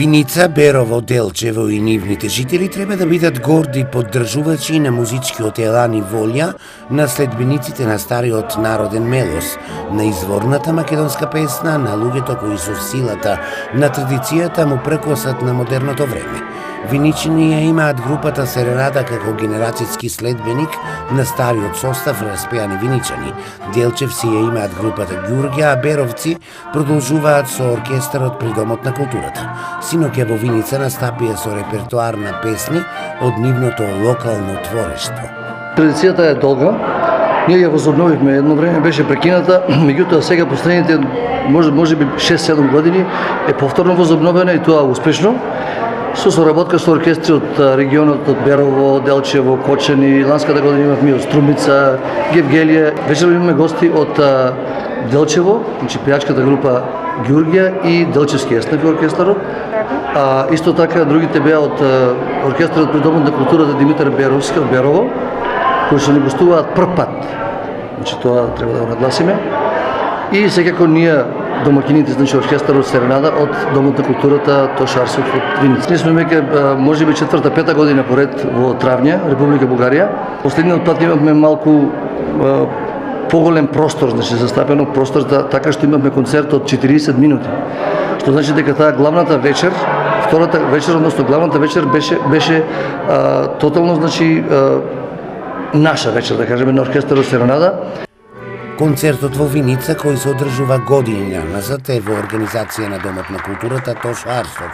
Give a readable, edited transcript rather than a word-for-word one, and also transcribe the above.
Виница, Берово, Делчево и нивните жители треба да бидат горди поддржувачи на музичкиот елан и волја на следбениците на стариот народен мелос, на изворната македонска песна, на луѓето кои со силата на традицијата му прекосат на модерното време. Виничани ја имаат групата Серенада како генерацијски следбеник на стариот состав распеани виничани. Делчевци ја имаат групата Ѓурѓа, а Беровци продолжуваат со оркестарот при Домот на културата. Синоќа во Виница настапија со репертоар на песни од нивното локално творештво. Традицијата е долга. Ние ја возобновивме едно време, беше прекината, меѓутоа сега последните може би 6-7 години е повторно возобновена и тоа успешно. Со соработка со оркестри од регионот, од Берово, Делчево, Кочани, ланската година имавме од Струмица, Гевгелија. Вечер имаме гости од Делчево, значи пејачката група Ѓурѓа и Делчевски еснави оркестарот. Исто така другите беа од оркестарот при Домот на културата Димитар Беровски од Берово, кои што ни гостуваат прв пат. Значи тоа треба да го нагласиме. И секако ние домакините, значи оркестарот Серенада од Домот на културата Тош Арсов од Виница. Ние сме веќе можеби 4-5 година поред во Травња, Република Бугарија. Последниот пат имавме малку поголем простор, значи застапено простор, така што имавме концерт од 40 минути. Што значи дека таа главната вечер, втората вечер, односно главната вечер беше тотално, значи наша вечер, да кажеме, на оркестарот Серенада. Концертот во Виница, кој се одржува години назад, е во организација на Домот на културата Тош Арсов.